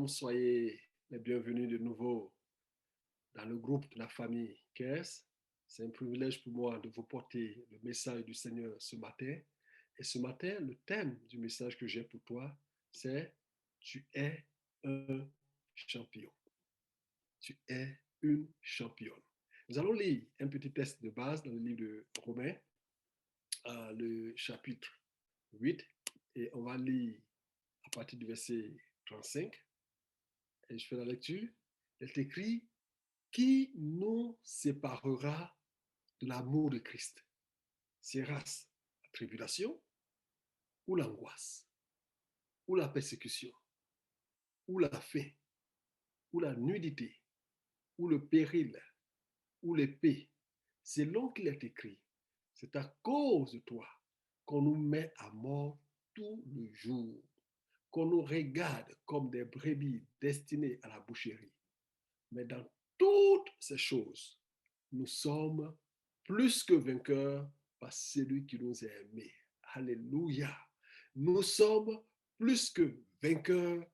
Soyez les bienvenus de nouveau dans le groupe de la famille KS. C'est un privilège pour moi de vous porter le message du Seigneur ce matin. Et ce matin, le thème du message que j'ai pour toi, c'est Tu es un champion. Tu es une championne. Nous allons lire un petit texte de base dans le livre de Romains, le chapitre 8, et on va lire à partir du verset 35. Et je fais la lecture. Il est écrit: Qui nous séparera de l'amour de Christ? Sera-ce la tribulation, ou l'angoisse, ou la persécution, ou la faim, ou la nudité, ou le péril, ou l'épée? Selon qu'il est écrit, c'est à cause de toi qu'on nous met à mort tout le jour, qu'on nous regarde comme des brebis destinées à la boucherie. Mais dans toutes ces choses, nous sommes plus que vainqueurs par celui qui nous a aimés. Alléluia. Nous sommes plus que vainqueurs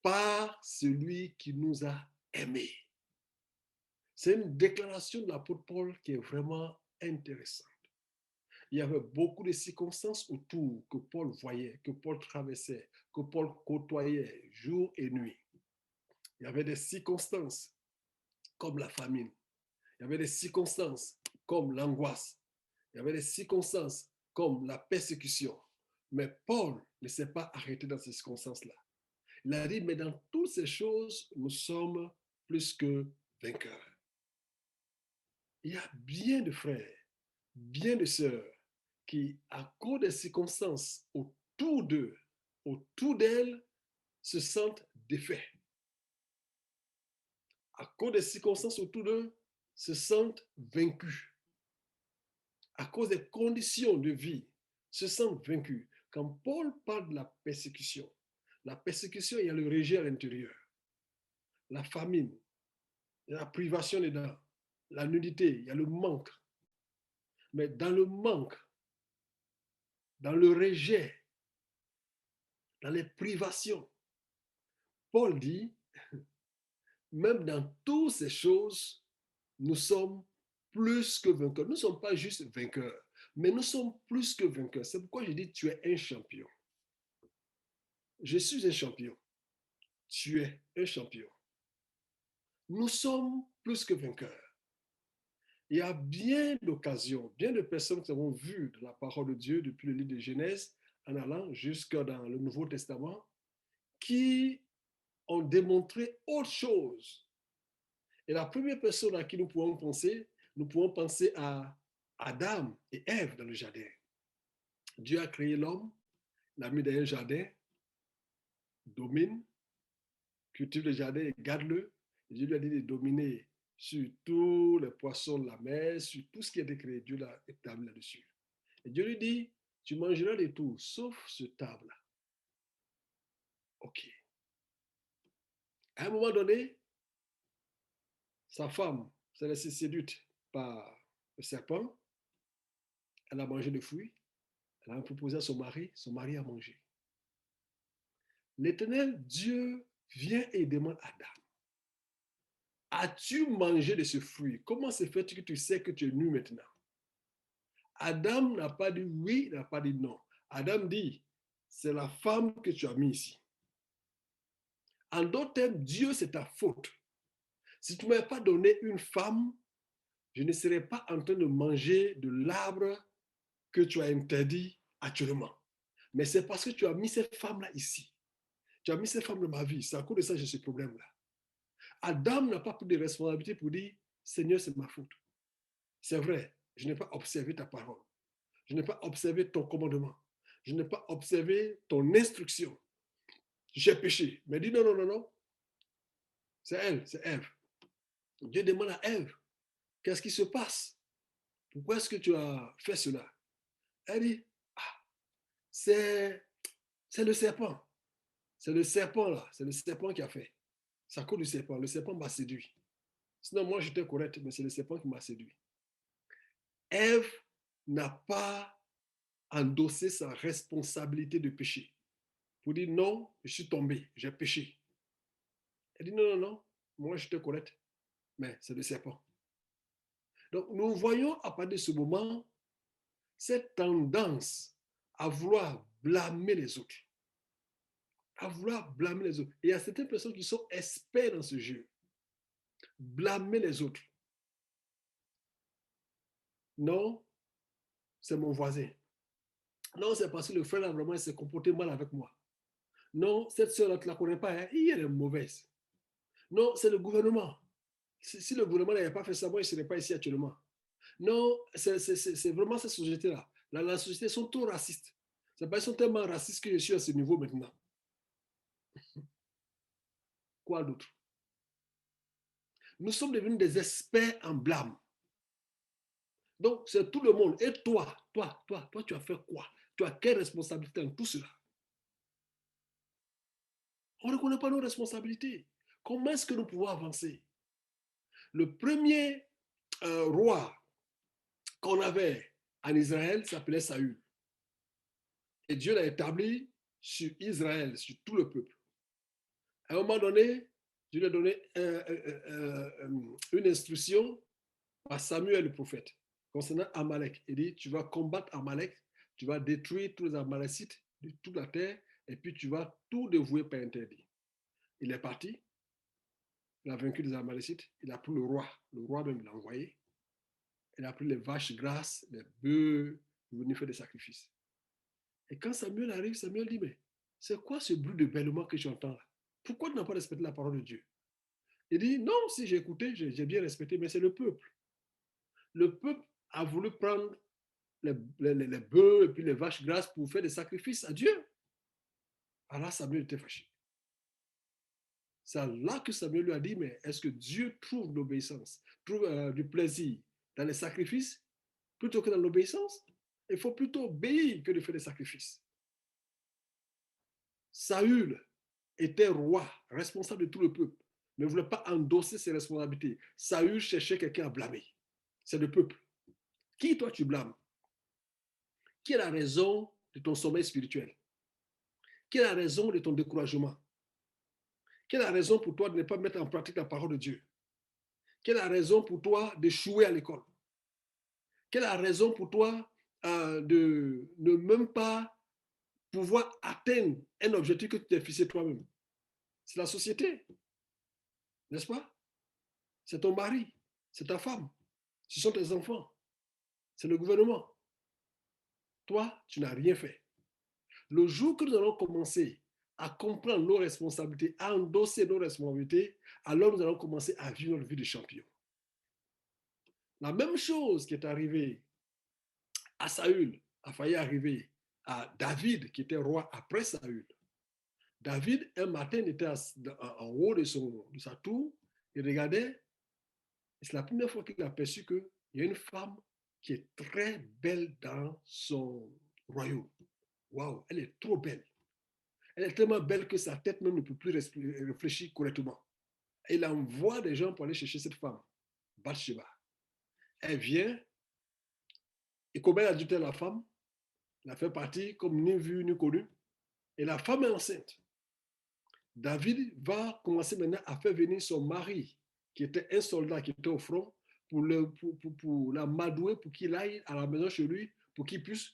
par celui qui nous a aimés. C'est une déclaration de l'apôtre Paul qui est vraiment intéressante. Il y avait beaucoup de circonstances autour que Paul voyait, que Paul traversait, que Paul côtoyait jour et nuit. Il y avait des circonstances comme la famine. Il y avait des circonstances comme l'angoisse. Il y avait des circonstances comme la persécution. Mais Paul ne s'est pas arrêté dans ces circonstances-là. Il a dit, mais dans toutes ces choses, nous sommes plus que vainqueurs. Il y a bien de frères, bien de sœurs qui, à cause des circonstances autour d'eux, autour d'elles, se sentent défaits. À cause des circonstances autour d'eux, se sentent vaincus. À cause des conditions de vie, se sentent vaincus. Quand Paul parle de la persécution, il y a le rejet à l'intérieur, la famine, la privation des dents, la nudité, il y a le manque. Mais dans le manque, dans le rejet, dans les privations, Paul dit, même dans toutes ces choses, nous sommes plus que vainqueurs. Nous ne sommes pas juste vainqueurs, mais nous sommes plus que vainqueurs. C'est pourquoi je dis, tu es un champion. Je suis un champion. Tu es un champion. Nous sommes plus que vainqueurs. Il y a bien d'occasions, bien de personnes qui avons vu de la parole de Dieu depuis le livre de Genèse en allant jusque dans le Nouveau Testament, qui ont démontré autre chose. Et la première personne à qui nous pouvons penser à Adam et Ève dans le jardin. Dieu a créé l'homme, l'a mis dans un jardin, domine, cultive le jardin et garde-le. Dieu lui a dit de dominer sur tous les poissons de la mer, sur tout ce qui a été créé. Dieu l'a établi là-dessus. Et Dieu lui dit, tu mangeras de tout, sauf ce table-là. OK. À un moment donné, sa femme s'est laissée séduite par le serpent. Elle a mangé le fruit. Elle a proposé à son mari a mangé. L'Éternel Dieu vient et demande à Adam, as-tu mangé de ce fruit? Comment se fait-il que tu sais que tu es nu maintenant? Adam n'a pas dit oui, n'a pas dit non. Adam dit, c'est la femme que tu as mis ici. En d'autres termes, Dieu, c'est ta faute. Si tu ne m'avais pas donné une femme, je ne serais pas en train de manger de l'arbre que tu as interdit actuellement. Mais c'est parce que tu as mis cette femme-là ici. Tu as mis cette femme dans ma vie. C'est à cause de ça que j'ai ce problème-là. Adam n'a pas pris de responsabilité pour dire, Seigneur, c'est ma faute. C'est vrai, je n'ai pas observé ta parole. Je n'ai pas observé ton commandement. Je n'ai pas observé ton instruction. J'ai péché. Mais dit non, non, non, non. C'est elle, c'est Ève. Dieu demande à Ève, qu'est-ce qui se passe? Pourquoi est-ce que tu as fait cela? Elle dit, ah, c'est le serpent. C'est le serpent là. C'est le serpent qui a fait. C'est à cause du serpent. Le serpent m'a séduit. Sinon, moi, j'étais correct, mais c'est le serpent qui m'a séduit. Ève n'a pas endossé sa responsabilité de péché. Pour dire non, je suis tombé, j'ai péché. Elle dit, non, non, non, moi je te connais, mais c'est le serpent. Donc, nous voyons à partir de ce moment cette tendance à vouloir blâmer les autres. À vouloir blâmer les autres. Et il y a certaines personnes qui sont experts dans ce jeu. Blâmer les autres. Non, c'est mon voisin. Non, c'est parce que le frère là, vraiment, il s'est comporté mal avec moi. Non, cette soeur-là, tu ne la connais pas, hein? Elle est mauvaise. Non, c'est le gouvernement. Si le gouvernement n'avait pas fait ça, moi, je ne serais pas ici actuellement. Non, c'est vraiment cette société-là. La société sont trop racistes. C'est pas, ils sont tellement racistes que je suis à ce niveau maintenant. Quoi d'autre? Nous sommes devenus des experts en blâme. Donc, c'est tout le monde. Et toi, tu as fait quoi? Tu as quelle responsabilité dans tout cela? On ne reconnaît pas nos responsabilités. Comment est-ce que nous pouvons avancer? Le premier roi qu'on avait en Israël s'appelait Saül. Et Dieu l'a établi sur Israël, sur tout le peuple. À un moment donné, Dieu lui a donné une instruction à Samuel le prophète concernant Amalek. Il dit, tu vas combattre Amalek, tu vas détruire tous les Amalécites de toute la terre, et puis tu vas tout dévouer par interdit. Il est parti, il a vaincu les Amalécites, il a pris le roi même l'a envoyé, il a pris les vaches grasses, les bœufs, pour venir faire des sacrifices. Et quand Samuel arrive, Samuel dit, mais c'est quoi ce bruit de bêlement que j'entends là? Pourquoi tu n'as pas respecté la parole de Dieu? Il dit, non, si j'ai écouté, j'ai bien respecté, mais c'est le peuple. Le peuple a voulu prendre les bœufs et puis les vaches grasses pour faire des sacrifices à Dieu. Alors Samuel était fâché. C'est là que Samuel lui a dit, mais est-ce que Dieu trouve l'obéissance, trouve du plaisir dans les sacrifices plutôt que dans l'obéissance? Il faut plutôt obéir que de faire des sacrifices. Saül était roi, responsable de tout le peuple, mais ne voulait pas endosser ses responsabilités. Saül cherchait quelqu'un à blâmer. C'est le peuple. Qui toi tu blâmes? Qui est la raison de ton sommeil spirituel? Quelle est la raison de ton découragement? Quelle est la raison pour toi de ne pas mettre en pratique la parole de Dieu? Quelle est la raison pour toi d'échouer à l'école? Quelle est la raison pour toi de ne même pas pouvoir atteindre un objectif que tu t'es fixé toi-même? C'est la société, n'est-ce pas? C'est ton mari, c'est ta femme, ce sont tes enfants, c'est le gouvernement. Toi, tu n'as rien fait. Le jour que nous allons commencer à comprendre nos responsabilités, à endosser nos responsabilités, alors nous allons commencer à vivre notre vie de champion. La même chose qui est arrivée à Saül a failli arriver à David, qui était roi après Saül. David, un matin, était en haut de sa tour, il regardait, et c'est la première fois qu'il a aperçu qu'il y a une femme qui est très belle dans son royaume. Waouh, elle est trop belle. Elle est tellement belle que sa tête même ne peut plus réfléchir correctement. Et il envoie des gens pour aller chercher cette femme, Bathsheba. Elle vient, et commet l'adultère à la femme, la fait partie comme ni vue ni connue, et la femme est enceinte. David va commencer maintenant à faire venir son mari, qui était un soldat qui était au front, pour l'amadouer, pour qu'il aille à la maison chez lui, pour qu'il puisse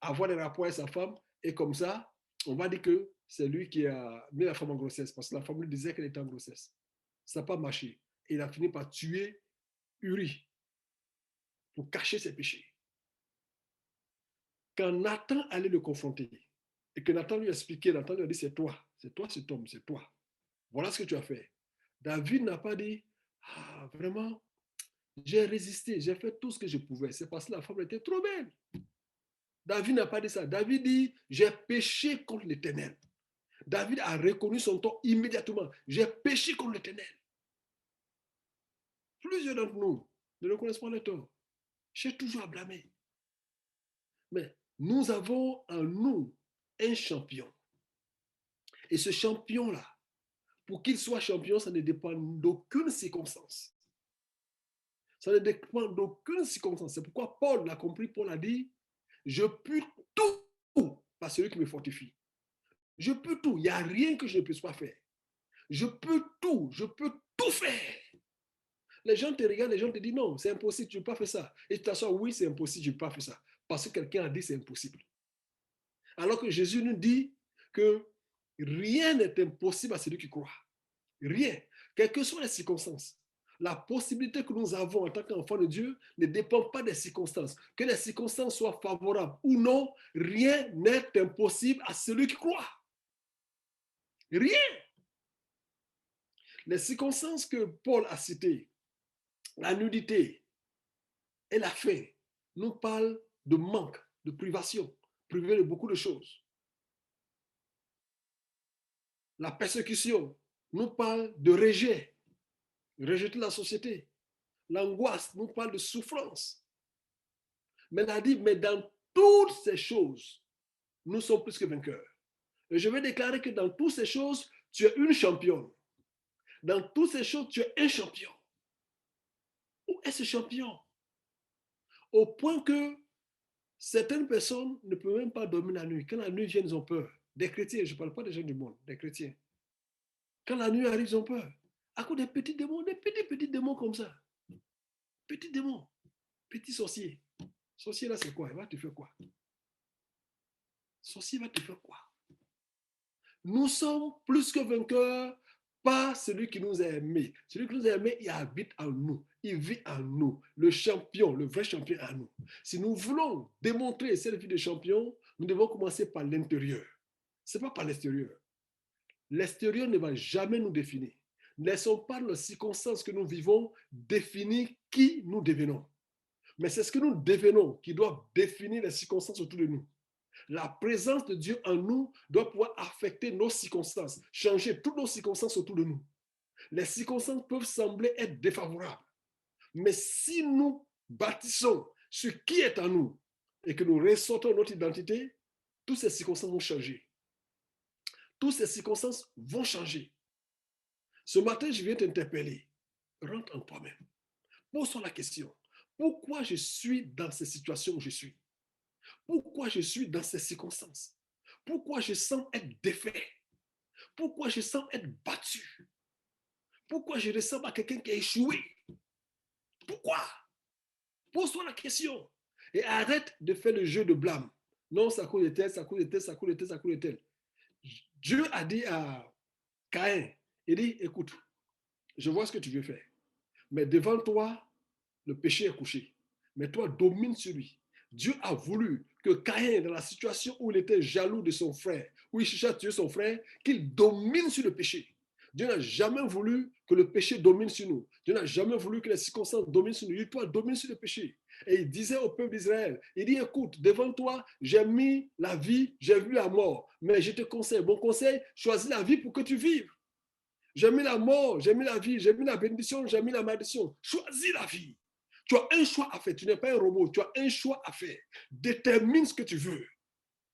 avoir des rapports avec sa femme, et comme ça, on va dire que c'est lui qui a mis la femme en grossesse, parce que la femme lui disait qu'elle était en grossesse. Ça n'a pas marché. Et il a fini par tuer Uri pour cacher ses péchés. Quand Nathan allait le confronter, et que Nathan lui a expliqué, Nathan lui a dit, c'est toi cet homme, c'est toi. Voilà ce que tu as fait. David n'a pas dit, ah, vraiment, j'ai résisté, j'ai fait tout ce que je pouvais. C'est parce que la femme était trop belle. David n'a pas dit ça. David dit, j'ai péché contre l'Éternel. David a reconnu son tort immédiatement. J'ai péché contre l'Éternel. Plusieurs d'entre nous ne reconnaissent pas le tort. J'ai toujours à blâmer. Mais nous avons en nous un champion. Et ce champion-là, pour qu'il soit champion, ça ne dépend d'aucune circonstance. Ça ne dépend d'aucune circonstance. C'est pourquoi Paul l'a compris. Paul a dit, je peux tout par celui qui me fortifie. Je peux tout. Il n'y a rien que je ne puisse pas faire. Je peux tout faire. Les gens te regardent, les gens te disent non, c'est impossible, tu ne peux pas faire ça. Et tu t'assois, oui, c'est impossible, je ne peux pas faire ça. Parce que quelqu'un a dit c'est impossible. Alors que Jésus nous dit que rien n'est impossible à celui qui croit. Rien. Quelles que soient les circonstances. La possibilité que nous avons en tant qu'enfants de Dieu ne dépend pas des circonstances. Que les circonstances soient favorables ou non, rien n'est impossible à celui qui croit. Rien. Les circonstances que Paul a citées, la nudité et la faim, nous parlent de manque, de privation, privé de beaucoup de choses. La persécution nous parle de rejet, rejeter la société. L'angoisse nous parle de souffrance. Mais il a dit, mais dans toutes ces choses, nous sommes plus que vainqueurs. Et je vais déclarer que dans toutes ces choses, tu es une championne. Dans toutes ces choses, tu es un champion. Où est ce champion? Au point que certaines personnes ne peuvent même pas dormir la nuit. Quand la nuit vient, ils ont peur. Des chrétiens, je ne parle pas des gens du monde, des chrétiens. Quand la nuit arrive, ils ont peur. À cause des petits démons, des petits démons comme ça. Petits démons, petits sorciers. Sorcier là, c'est quoi? Il va te faire quoi? Sorcier va te faire quoi? Nous sommes plus que vainqueurs par celui qui nous a aimés. Celui qui nous a aimés, il habite en nous. Il vit en nous. Le champion, le vrai champion en nous. Si nous voulons démontrer cette vie de champion, nous devons commencer par l'intérieur. Ce n'est pas par l'extérieur. L'extérieur ne va jamais nous définir. Ne laissons pas les circonstances que nous vivons définir qui nous devenons. Mais c'est ce que nous devenons qui doit définir les circonstances autour de nous. La présence de Dieu en nous doit pouvoir affecter nos circonstances, changer toutes nos circonstances autour de nous. Les circonstances peuvent sembler être défavorables, mais si nous bâtissons sur qui est en nous et que nous ressortons notre identité, toutes ces circonstances vont changer. Toutes ces circonstances vont changer. Ce matin, je viens t'interpeller. Rentre en toi-même. Pose-toi la question. Pourquoi je suis dans ces situations où je suis? Pourquoi je suis dans ces circonstances? Pourquoi je sens être défait? Pourquoi je sens être battu? Pourquoi je ressemble à quelqu'un qui a échoué? Pourquoi? Pose-toi la question. Et arrête de faire le jeu de blâme. Non, ça cause de tel, ça cause de tel, ça cause de tel, ça cause de tel. Dieu a dit à Caïn, il dit, écoute, je vois ce que tu veux faire. Mais devant toi, le péché est couché. Mais toi, domine sur lui. Dieu a voulu que Caïn, dans la situation où il était jaloux de son frère, où il cherchait à tuer son frère, qu'il domine sur le péché. Dieu n'a jamais voulu que le péché domine sur nous. Dieu n'a jamais voulu que les circonstances dominent sur nous. Il doit dominer sur le péché. Et il disait au peuple d'Israël, il dit, écoute, devant toi, j'ai mis la vie, j'ai vu la mort. Mais je te conseille, bon conseil, choisis la vie pour que tu vives. J'ai mis la mort, j'ai mis la vie, j'ai mis la bénédiction, j'ai mis la malédiction. Choisis la vie. Tu as un choix à faire. Tu n'es pas un robot. Tu as un choix à faire. Détermine ce que tu veux.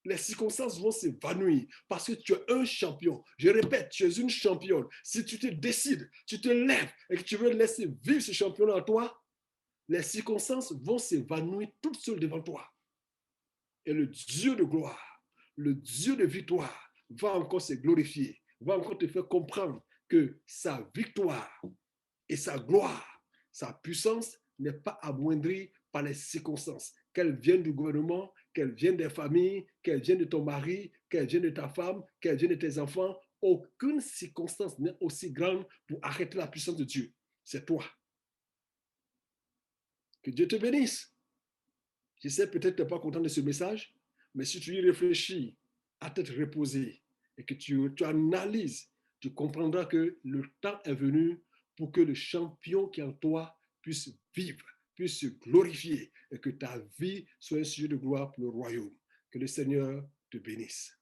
Les circonstances vont s'évanouir parce que tu es un champion. Je répète, tu es une championne. Si tu te décides, tu te lèves et que tu veux laisser vivre ce championnat en toi, les circonstances vont s'évanouir toutes seules devant toi. Et le Dieu de gloire, le Dieu de victoire va encore se glorifier, va encore te faire comprendre que sa victoire et sa gloire, sa puissance n'est pas amoindrie par les circonstances, qu'elles viennent du gouvernement, qu'elles viennent des familles, qu'elles viennent de ton mari, qu'elles viennent de ta femme, qu'elles viennent de tes enfants. Aucune circonstance n'est aussi grande pour arrêter la puissance de Dieu. C'est toi. Que Dieu te bénisse. Je sais peut-être que tu n'es pas content de ce message, mais si tu y réfléchis à tête reposée et que tu analyses, tu comprendras que le temps est venu pour que le champion qui est en toi puisse vivre, puisse se glorifier et que ta vie soit un sujet de gloire pour le royaume. Que le Seigneur te bénisse.